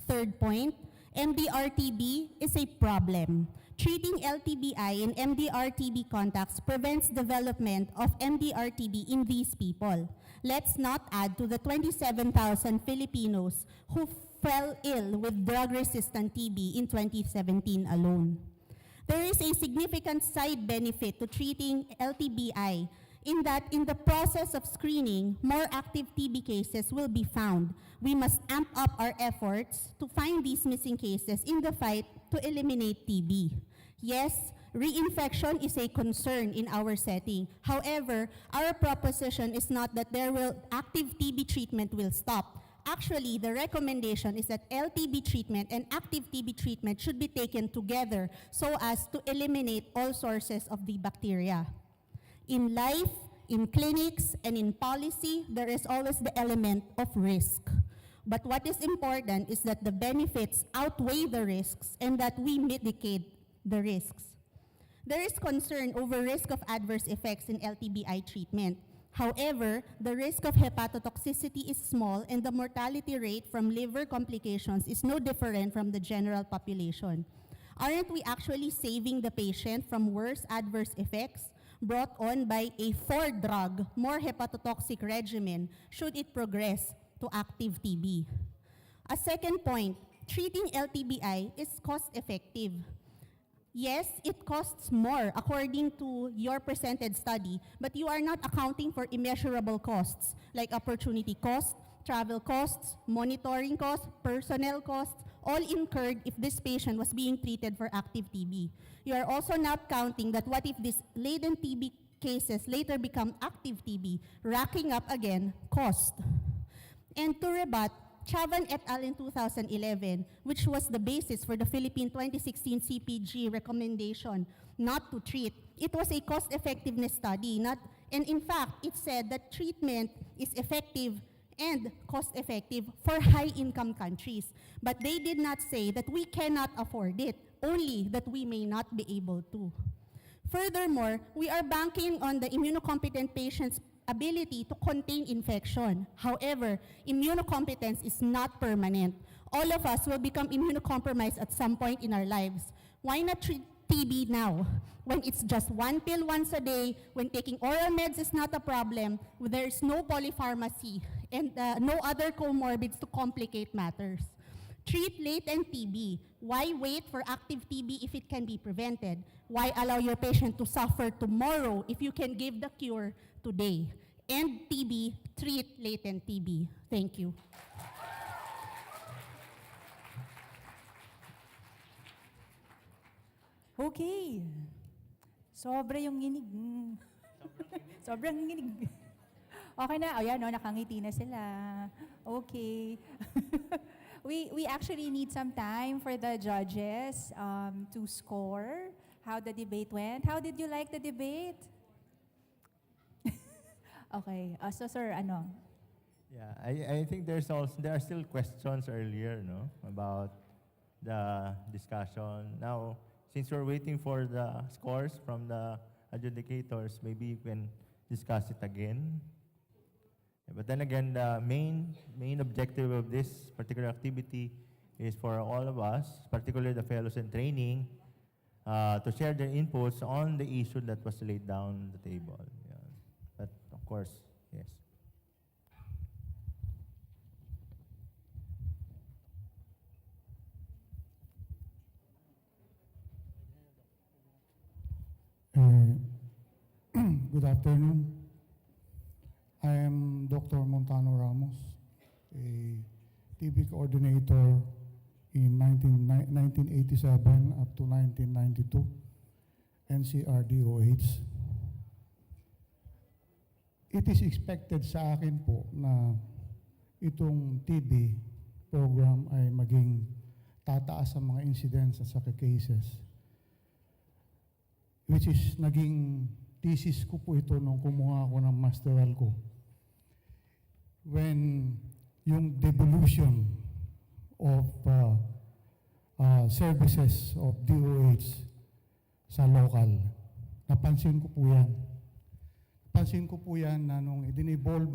Third point, MDR-TB is a problem. Treating LTBI in MDR-TB contacts prevents development of MDR-TB in these people. Let's not add to the 27,000 Filipinos who fell ill with drug-resistant TB in 2017 alone. There is a significant side benefit to treating LTBI in that in the process of screening, more active TB cases will be found. We must amp up our efforts to find these missing cases in the fight to eliminate TB. Yes, reinfection is a concern in our setting. However, our proposition is not that active TB treatment will stop. Actually, the recommendation is that LTB treatment and active TB treatment should be taken together so as to eliminate all sources of the bacteria. In life, in clinics, and in policy, there is always the element of risk. But what is important is that the benefits outweigh the risks and that we mitigate the risks. There is concern over risk of adverse effects in LTBI treatment. However, the risk of hepatotoxicity is small and the mortality rate from liver complications is no different from the general population. Aren't we actually saving the patient from worse adverse effects brought on by a four-drug, more hepatotoxic regimen should it progress to active TB? A second point, treating LTBI is cost-effective. Yes, it costs more according to your presented study, but you are not accounting for immeasurable costs like opportunity costs, travel costs, monitoring costs, personnel costs, all incurred if this patient was being treated for active TB. You are also not counting that what if these latent TB cases later become active TB, racking up again cost. And to rebut, Chavan et al. In 2011, which was the basis for the Philippine 2016 CPG recommendation not to treat, it was a cost-effectiveness study, and in fact, it said that treatment is effective and cost-effective for high-income countries. But they did not say that we cannot afford it, only that we may not be able to. Furthermore, we are banking on the immunocompetent patient's ability to contain infection. However, immunocompetence is not permanent. All of us will become immunocompromised at some point in our lives. Why not treat TB now, when it's just one pill once a day, when taking oral meds is not a problem, when there is no polypharmacy and no other comorbids to complicate matters? Treat latent TB. Why wait for active TB if it can be prevented? Why allow your patient to suffer tomorrow if you can give the cure today? End TB, treat latent TB. Thank you. Okay. Sobra yung nginig. Sobrang nginig. Okay na. O yan, no, nakangiti na sila. Okay. We actually need some time for the judges to score how the debate went. How did you like the debate? Okay. So, sir, ano? Yeah, I think there are still questions earlier, no, about the discussion. Now, since we're waiting for the scores from the adjudicators, maybe you can discuss it again. But then again, the main objective of this particular activity is for all of us, particularly the fellows in training, to share their inputs on the issue that was laid down on the table. Yeah. But of course, yes. Good afternoon. I am Dr. Montano Ramos, a TB coordinator in 1987 up to 1992, NCRDOH. It is expected sa akin po na itong TB program ay maging tataas ang mga incidents at saka cases, which is naging thesis ko po ito nung kumuha ako ng masteral ko. When yung devolution of services of DOH sa local, napansin ko po yan. Napansin ko po yan na nung i-devolve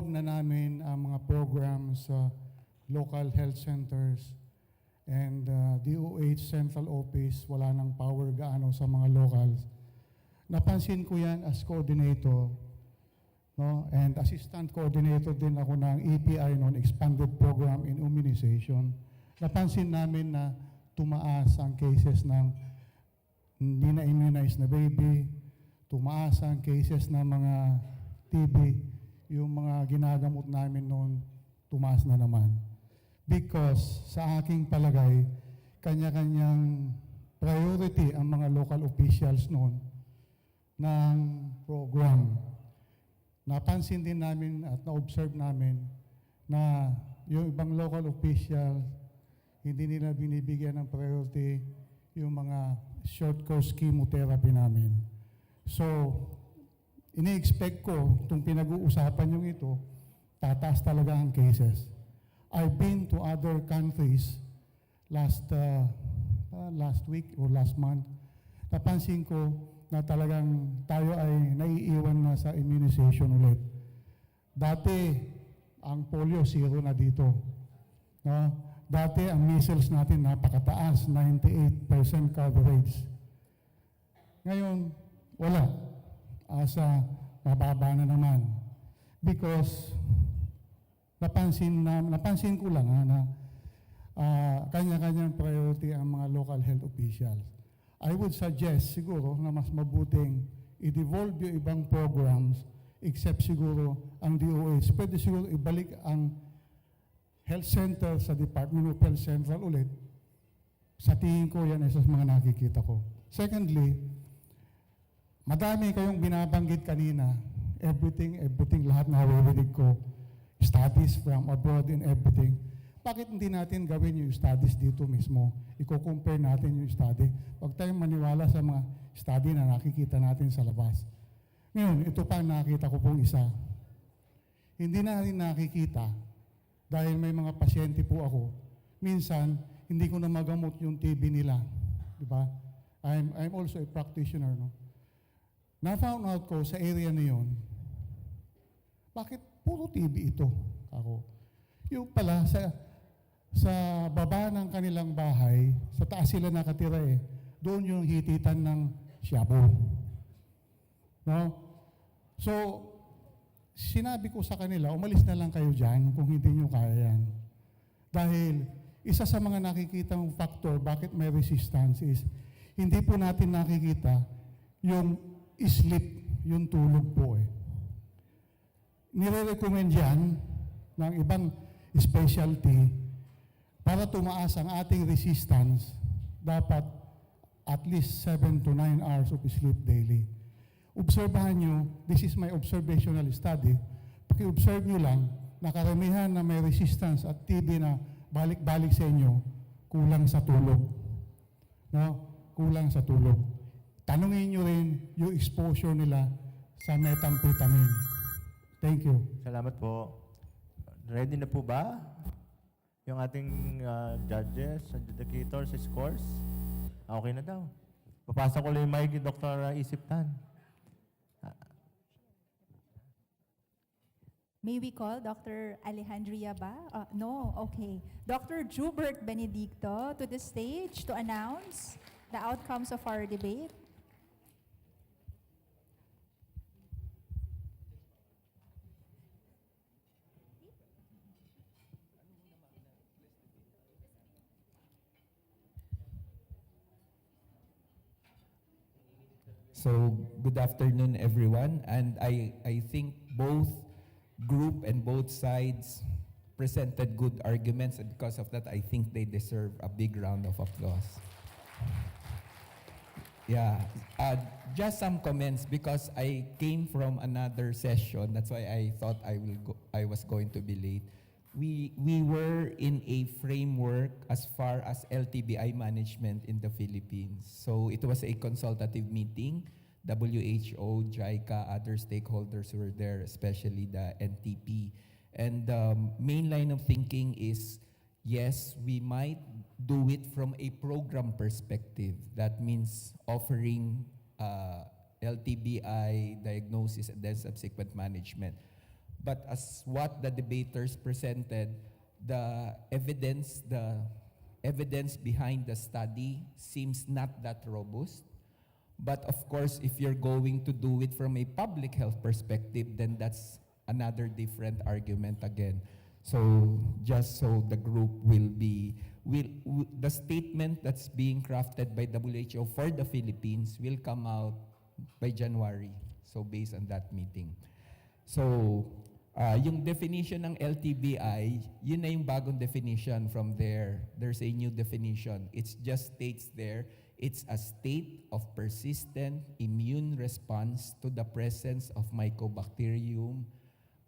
na namin ang mga programs sa local health centers and DOH Central Office, wala nang power gaano sa mga locals. Napansin ko yan as coordinator, no? And assistant coordinator din ako ng EPI noon, Expanded Program in Immunization. Napansin namin na tumaas ang cases ng hindi na-immunize na baby, tumaas ang cases ng mga TB, yung mga ginagamot namin noon, tumaas na naman. Because sa aking palagay, kanya-kanyang priority ang mga local officials noon ng program. Napansin din namin at na-observe namin na yung ibang local officials, hindi nila binibigyan ng priority yung mga short course chemotherapy namin. So, ini-expect ko, itong pinag-uusapan yung ito, tataas talaga ang cases. I've been to other countries last week or last month. Napansin ko na talagang tayo ay naiiwan na sa immunization ulit. Dati, ang polio, zero na dito. No? Dati, ang measles natin napakataas, 98% coverage. Ngayon, wala. Asa, mababa na naman. Because, napansin ko lang na kanya-kanyang priority ang mga local health officials. I would suggest siguro na mas mabuting i-devolve yung ibang programs except siguro ang DOH. Pwede siguro ibalik ang health center sa Department of Health Central ulit. Sa tingin ko, yan ay sa mga nakikita ko. Secondly, madami kayong binabanggit kanina. Everything, lahat na narinig ko. Studies from abroad and everything. Bakit hindi natin gawin yung studies dito mismo? Iko-compare natin yung study. Huwag tayong maniwala sa mga study na nakikita natin sa labas. Ngayon, ito pa ang nakita ko pong isa. Hindi natin nakikita dahil may mga pasyente po ako. Minsan, hindi ko na magamot yung TB nila. Diba? I'm also a practitioner. No? Na-found out ko sa area na yun, bakit puro TB ito? Ako. Yung pala, sa baba ng kanilang bahay, sa taas sila nakatira doon yung hititan ng shabu. No? So, sinabi ko sa kanila, umalis na lang kayo dyan kung hindi nyo kaya yan. Dahil, isa sa mga nakikitang factor bakit may resistance is, hindi po natin nakikita yung sleep, yung tulog po Nire-recommend yan ng ibang specialty para tumaas ang ating resistance, dapat at least 7 to 9 hours of sleep daily. Obserbahan nyo, this is my observational study, paki-observe nyo lang na karamihan na may resistance at TB na balik-balik sa inyo, kulang sa tulog. No? Kulang sa tulog. Tanungin nyo rin yung exposure nila sa methamphetamine. Thank you. Salamat po. Ready na po ba yung ating judges, adjudicators, scores? Okay na daw. Papasok ko lang yung mic ni Dr. Isip Tan. May we call Dr. Alejandria ba? No, okay. Dr. Jubert Benedicto to the stage to announce the outcomes of our debate. So, good afternoon, everyone. And I think both group and both sides presented good arguments, and because of that, I think they deserve a big round of applause. Yeah, just some comments because I came from another session. That's why I thought I was going to be late. We were in a framework as far as LTBI management in the Philippines. So it was a consultative meeting. WHO, JICA, other stakeholders were there, especially the NTP. And the main line of thinking is, yes, we might do it from a program perspective. That means offering LTBI diagnosis and then subsequent management. But as what the debaters presented, the evidence behind the study seems not that robust. But of course, if you're going to do it from a public health perspective, then that's another different argument again. So just so the group the statement that's being crafted by WHO for the Philippines will come out by January. So based on that meeting. So yung definition ng LTBI, yun na yung bagong definition from there. There's a new definition. It just states there, it's a state of persistent immune response to the presence of Mycobacterium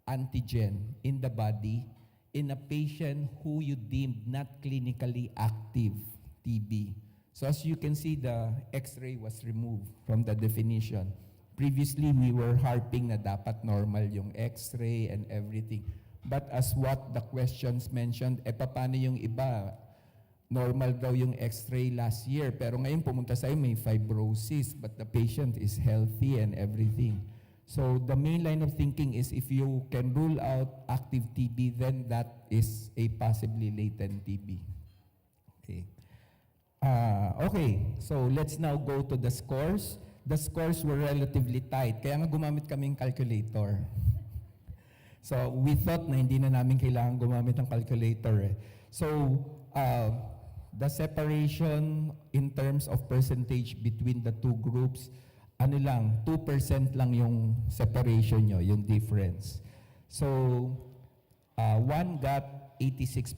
antigen in the body in a patient who you deemed not clinically active TB. So as you can see, the X-ray was removed from the definition. Previously, we were harping na dapat normal yung X-ray and everything. But as what the questions mentioned, paano yung iba? Normal daw yung X-ray last year, pero ngayon pumunta sa'yo may fibrosis, but the patient is healthy and everything. So the main line of thinking is if you can rule out active TB, then that is a possibly latent TB. Okay. Okay, so let's now go to the scores. The scores were relatively tight, kaya nga gumamit kaming calculator. So we thought na hindi na namin kailangan gumamit ng calculator. So the separation in terms of percentage between the two groups, ano lang, 2% lang yung separation nyo, yung difference. So one got 86%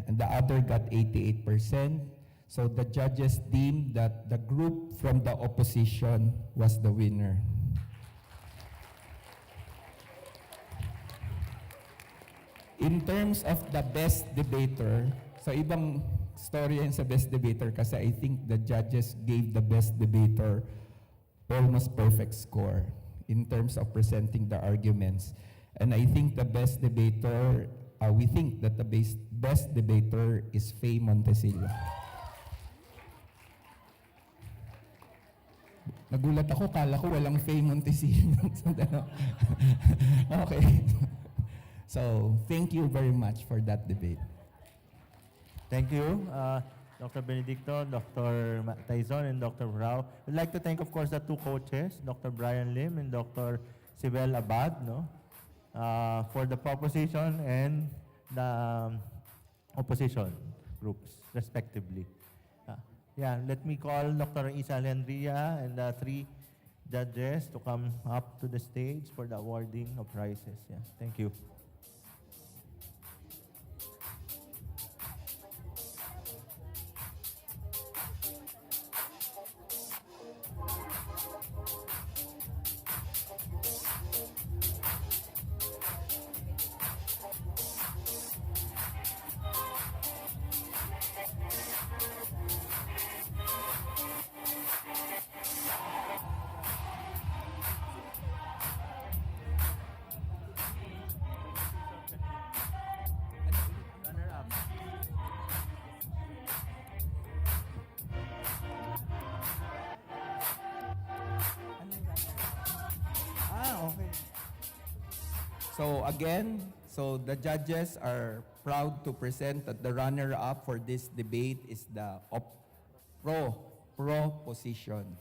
and the other got 88%. So the judges deemed that the group from the opposition was the winner. In terms of the best debater, so ibang story yan sa best debater kasi I think the judges gave the best debater almost perfect score in terms of presenting the arguments. And I think the best debater, we think that the best debater is Faye Montecillo. Nagulat ako, kala ko walang Faye Montecillo. Okay. So, thank you very much for that debate. Thank you, Dr. Benedicto, Dr. Taizon, and Dr. Rao. I'd like to thank, of course, the two coaches, Dr. Brian Lim and Dr. Sibel Abad, for the proposition and the opposition groups, respectively. Let me call Dr. Isa Alejandria and the three judges to come up to the stage for the awarding of prizes. Thank you. So again, the judges are proud to present that the runner-up for this debate is the proposition.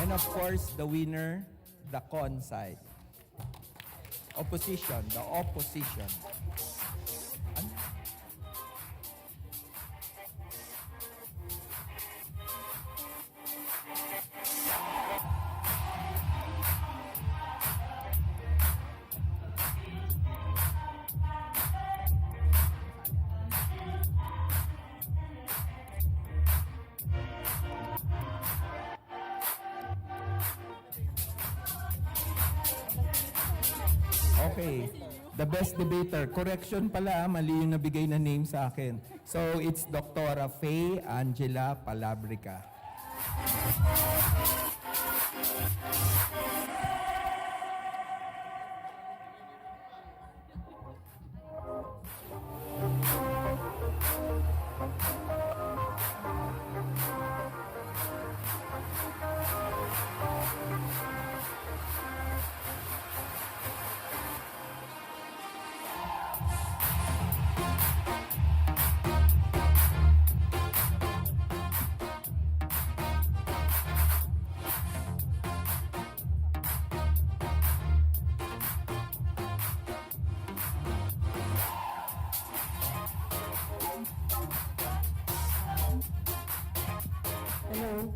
And of course, the winner, the con side. Opposition, the opposition. Okay. The best debater. Correction pala, mali yung nabigay na name sa akin. So, it's Dr. Faye Angela Palabrica. Hello.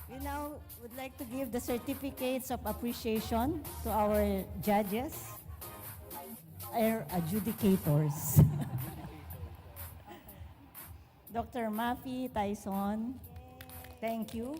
We now would like to give the certificates of appreciation to our judges, our adjudicators. Dr. Mafi Tyson, thank you.